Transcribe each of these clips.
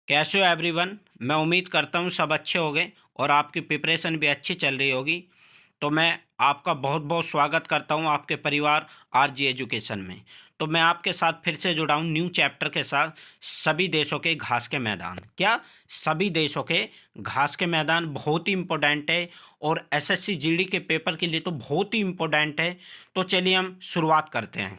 कैसे हो एवरीवन। मैं उम्मीद करता हूँ सब अच्छे होंगे और आपकी प्रिपरेशन भी अच्छी चल रही होगी। तो मैं आपका बहुत बहुत स्वागत करता हूँ आपके परिवार आरजी एजुकेशन में। तो मैं आपके साथ फिर से जुड़ा हूँ न्यू चैप्टर के साथ, सभी देशों के घास के मैदान। क्या सभी देशों के घास के मैदान बहुत ही इम्पोर्टेंट है और एसएससी जीडी के पेपर के लिए तो बहुत ही इम्पोर्टेंट है। तो चलिए हम शुरुआत करते हैं।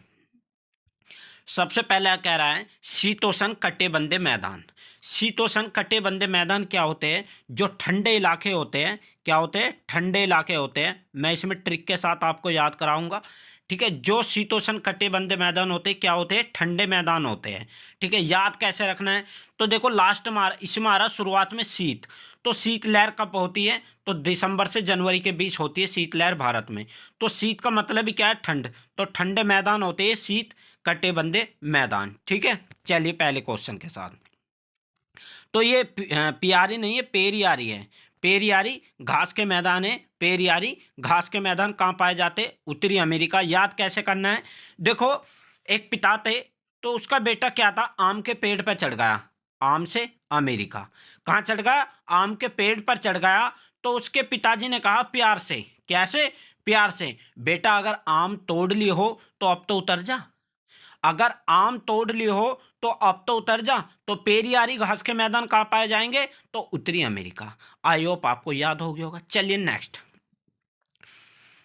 सबसे पहले कह रहा है शीतोष्ण कटिबंधीय मैदान। शीतोष्ण कटिबंधीय मैदान क्या होते हैं? जो ठंडे इलाके होते हैं। क्या होते हैं? ठंडे इलाके होते हैं। मैं इसमें ट्रिक के साथ आपको याद कराऊंगा। ठीक है, जो शीतोष्ण कटिबंधीय मैदान होते हैं क्या होते हैं? ठंडे मैदान होते हैं। ठीक है, याद कैसे रखना है? तो देखो लास्ट में इसमें आ रहा शुरुआत में शीत। तो शीत लहर कब होती है? तो दिसंबर से जनवरी के बीच होती है शीत लहर भारत में। तो शीत का मतलब ही क्या है? ठंड। तो ठंडे मैदान होते हैं शीत कटिबंधीय मैदान। ठीक है, चलिए पहले क्वेश्चन के साथ। तो ये पियारी नहीं है, पेरियारी है। पेरियारी घास के मैदान है। पेरियारी घास के मैदान कहाँ पाए जाते? उत्तरी अमेरिका। याद कैसे करना है? देखो, एक पिता थे, तो उसका बेटा क्या था? आम के पेड़ पर चढ़ गया। आम से अमेरिका कहाँ चढ़ गया? आम के पेड़ पर चढ़ गया। तो उसके पिताजी ने कहा प्यार से, कैसे? प्यार से, बेटा अगर आम तोड़ ली हो तो अब तो उतर जा। अगर आम तोड़ ली हो तो अब तो उतर जा। तो पेरियारी घास के मैदान कहाँ पाए जाएंगे? तो उत्तरी अमेरिका। आई होप आपको याद हो गया होगा। चलिए नेक्स्ट।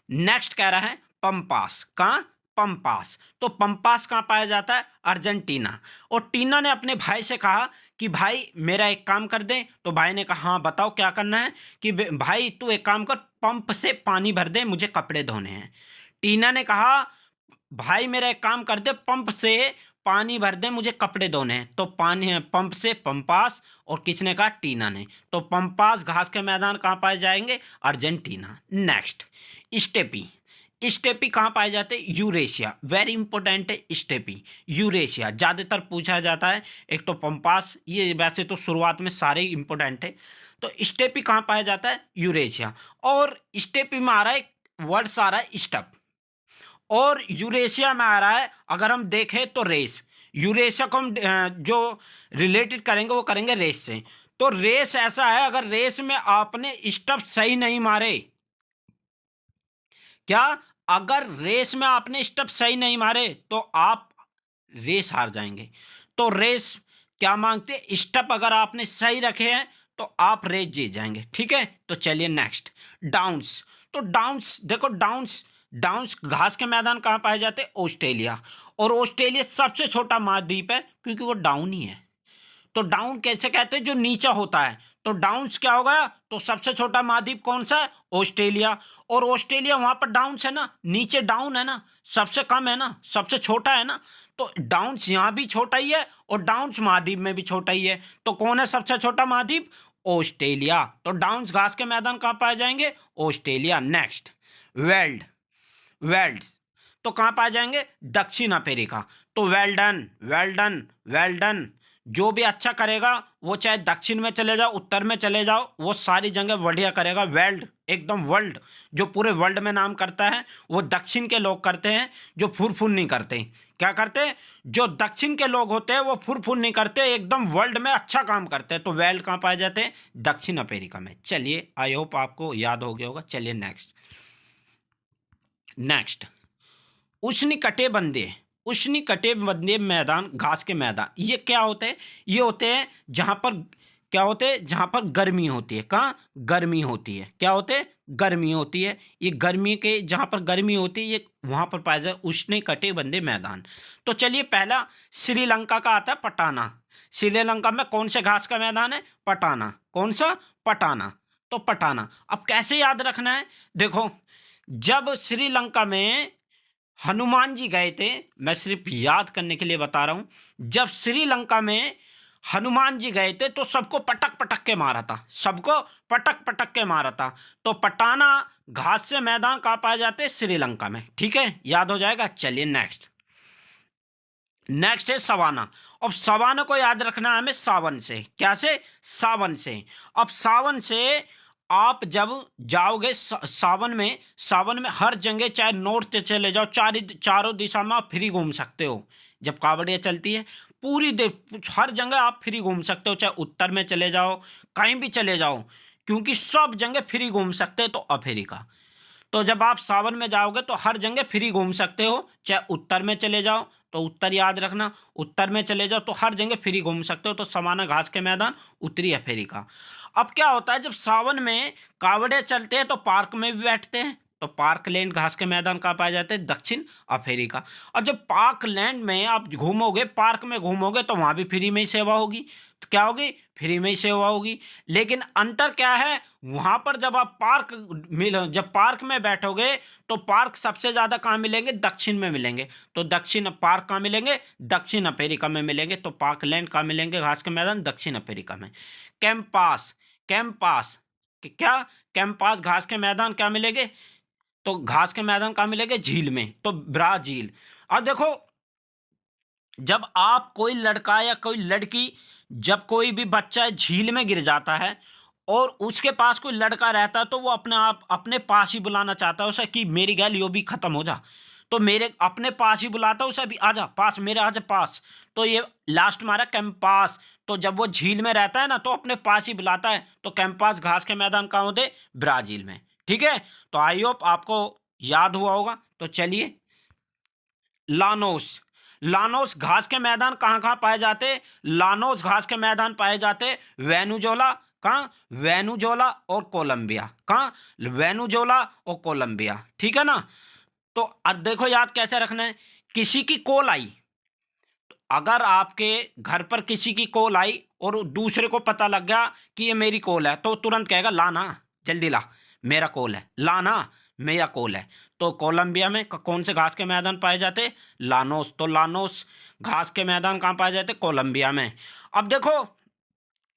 नेक्स्ट कह रहा है पंपास। कहाँ? पंपास। तो पंपास कहाँ पाया जाता है? अर्जेंटीना। और टीना ने अपने भाई से कहा कि भाई मेरा एक काम कर दे। तो भाई ने कहा हाँ बताओ क्या करना है? कि भाई तू एक काम कर, पंप से पानी भर दे, मुझे कपड़े धोने हैं। टीना ने कहा भाई मेरा एक काम कर दे, पंप से पानी भर दे, मुझे कपड़े धोने हैं। तो पानी पंप से पंपास। और किसने कहा? टीना ने। तो पंपास घास के मैदान कहाँ पाए जाएंगे? अर्जेंटीना। Next, steppe. स्टेपी कहाँ पाए जाते हैं? यूरेशिया। वेरी इंपॉर्टेंट है स्टेपी। यूरेशिया ज़्यादातर पूछा जाता है। एक तो पंपास, ये वैसे तो शुरुआत में सारे इंपॉर्टेंट है। तो स्टेपी कहाँ पाया जाता है? यूरेशिया। और स्टेपी में आ रहा है वर्ड्स, आ रहा है स्टप। और यूरेशिया में आ रहा है, अगर हम देखें तो रेस। यूरेशिया को हम जो रिलेटेड करेंगे वो करेंगे रेस से। तो रेस ऐसा है, अगर रेस में आपने स्टप सही नहीं मारे, क्या? अगर रेस में आपने स्टप सही नहीं मारे तो आप रेस हार जाएंगे। तो रेस क्या मांगते हैं? स्टप अगर आपने सही रखे हैं तो आप रेस जीत जाएंगे। ठीक है, तो चलिए नेक्स्ट, डाउन्स। तो डाउन्स देखो, डाउन्स डाउन्स घास के मैदान कहाँ पाए जाते हैं? ऑस्ट्रेलिया। और ऑस्ट्रेलिया सबसे छोटा महाद्वीप है क्योंकि वो डाउन ही है। तो डाउन कैसे कहते हैं? जो नीचा होता है। तो डाउन्स क्या होगा? तो सबसे छोटा महाद्वीप कौन सा है? ऑस्ट्रेलिया। और ऑस्ट्रेलिया वहां पर डाउन्स है ना, नीचे डाउन है ना, सबसे कम है ना, सबसे छोटा है ना। तो डाउन्स यहां भी छोटा ही है और डाउन्स महाद्वीप में भी छोटा ही है। तो कौन है सबसे छोटा महाद्वीप? ऑस्ट्रेलिया। तो डाउन्स घास के मैदान कहां पाए जाएंगे? ऑस्ट्रेलिया। Next, weld. वेल्ड्स तो कहाँ पाए जाएंगे? दक्षिण अफ्रीका। तो वेल्डन, वेल्डन, वेल्डन। जो भी अच्छा करेगा वो चाहे दक्षिण में चले जाओ, उत्तर में चले जाओ, वो सारी जगह बढ़िया करेगा। वर्ल्ड, एकदम वर्ल्ड, जो पूरे वर्ल्ड में नाम करता है वो दक्षिण के लोग करते हैं, जो फुर फुर नहीं करते। क्या करते हैं? जो दक्षिण के लोग होते हैं वो फुर फुर नहीं करते, एकदम वर्ल्ड में अच्छा काम करते हैं। तो वर्ल्ड कहाँ पाए जाते हैं? दक्षिण अफ्रीका में। चलिए, आई होप आपको याद हो गया होगा। चलिए नेक्स्ट। नेक्स्ट, उष्णकटिबंधीय। उष्णकटिबंधीय मैदान, घास के मैदान, ये क्या होते हैं? ये होते हैं जहां पर क्या होते हैं? जहां पर गर्मी होती है। कहाँ? गर्मी होती है। क्या होते हैं? गर्मी होती है। ये गर्मी के जहां पर गर्मी होती है, ये वहां पर पाया जाए उष्णकटिबंधीय मैदान। तो चलिए, पहला श्रीलंका का आता है पटाना। श्रीलंका में कौन से घास का मैदान है? पटाना। कौन सा? पटाना। तो पटाना अब कैसे याद रखना है? देखो, जब श्रीलंका में हनुमान जी गए थे, मैं सिर्फ याद करने के लिए बता रहा हूं, जब श्रीलंका में हनुमान जी गए थे तो सबको पटक पटक के मारा था। सबको पटक पटक के मारा था। तो पटाना घास से मैदान कहाँ पाए जाते हैं? श्रीलंका में। ठीक है, याद हो जाएगा। चलिए नेक्स्ट। नेक्स्ट है सवाना। अब सवाना को याद रखना है हमें सावन से। क्या से? सावन से। अब सावन से आप जब जाओगे सावन में हर जगह, चाहे नॉर्थ चले जाओ, चारों दिशा में आप फ्री घूम सकते हो जब कावड़िया चलती है। पूरी दे हर जगह आप फ्री घूम सकते हो, चाहे उत्तर में चले जाओ, कहीं भी चले जाओ, क्योंकि सब जगह फ्री घूम सकते हो। तो अफ्रीका, तो जब आप सावन में जाओगे तो हर जगह फ्री घूम सकते हो, चाहे उत्तर में चले जाओ तो उत्तर याद रखना, उत्तर में चले जाओ तो हर जगह फ्री घूम सकते हो। तो सवाना घास के मैदान, उत्तरी अफ्रीका। अब क्या होता है, जब सावन में कावड़े चलते हैं तो पार्क में भी बैठते हैं, तो पार्कलैंड घास के मैदान कहाँ पाए जाते हैं, दक्षिण अफ्रीका। और जब पार्कलैंड में आप घूमोगे, पार्क में घूमोगे, तो वहाँ भी फ्री में ही सेवा होगी। तो क्या होगी, फ्री में ही सेवा होगी। लेकिन अंतर क्या है, वहाँ पर जब आप जब पार्क में बैठोगे तो पार्क सबसे ज़्यादा कहाँ मिलेंगे, दक्षिण में मिलेंगे। तो दक्षिण पार्क कहाँ मिलेंगे, दक्षिण अफ्रीका में मिलेंगे। तो पार्कलैंड कहाँ मिलेंगे, घास के मैदान, दक्षिण अफ्रीका में। कैंपास, कैंपास क्या, कैंपास घास के मैदान क्या मिलेंगे, तो घास के मैदान कहाँ मिलेंगे, झील में, तो ब्राजील। अब देखो, जब आप कोई लड़का या कोई लड़की, जब कोई भी बच्चा झील में गिर जाता है और उसके पास कोई लड़का रहता है, तो वो अपने आप अपने पास ही बुलाना चाहता है उसे कि मेरी गैल यो भी खत्म हो जा। तो मेरे अपने पास ही बुलाता है उसे, भी आजा पास, मेरे आजा पास। तो ये लास्ट मारा कैंपास। तो जब वो झील में रहता है ना तो अपने पास ही बुलाता है। तो कैंपास घास के मैदान कहाँ होते, ब्राजील में। ठीक है, तो आई होप आपको याद हुआ होगा। तो चलिए, लानोस, लानोस घास के मैदान कहाँ कहाँ पाए जाते, लानोस घास के मैदान पाए जाते वेनुजोला, कहाँ, वेनुजोला और कोलंबिया, कहाँ, वेनुजोला और कोलंबिया। ठीक है ना। तो अब देखो याद कैसे रखना है, किसी की कॉल आई, अगर आपके घर पर किसी की कॉल आई और दूसरे को पता लग गया कि ये मेरी कॉल है, तो तुरंत कहेगा ला ना, जल्दी ला, मेरा कॉल है, ला ना, मेरा कॉल है। तो कोलंबिया में कौन से घास के मैदान पाए जाते, लानोस। तो लानोस घास के मैदान कहाँ पाए जाते, कोलंबिया में। अब देखो,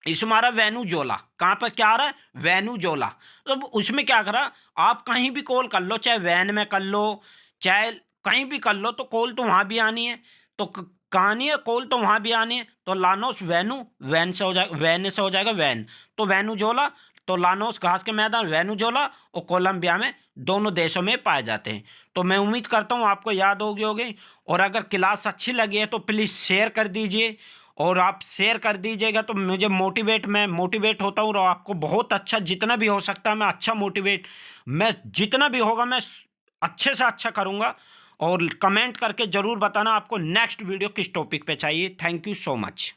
इस हमारा वेनुजोला कहाँ पर क्या आ रहा है, वेनुजोला। तो उसमें क्या करा, आप कहीं भी कॉल कर लो, चाहे वैन में कर लो, चाहे कहीं भी कर लो, तो कॉल तो वहाँ भी आनी है। तो कहानी है, कॉल तो वहाँ भी आनी है। तो लानोस वेनु, वैन से हो जाएगा, वैन से हो जाएगा वैन। तो वेनुजोला, तो लानोस घास के मैदान वेनुजोला और कोलंबिया में, दोनों देशों में पाए जाते हैं। तो मैं उम्मीद करता हूँ आपको याद होगी। और अगर क्लास अच्छी लगी है तो प्लीज़ शेयर कर दीजिए, और आप शेयर कर दीजिएगा तो मुझे मैं मोटिवेट होता हूँ। और आपको बहुत अच्छा, जितना भी हो सकता है मैं अच्छा मोटिवेट, मैं जितना भी होगा मैं अच्छे से अच्छा करूँगा। और कमेंट करके ज़रूर बताना आपको नेक्स्ट वीडियो किस टॉपिक पे चाहिए। Thank you so much.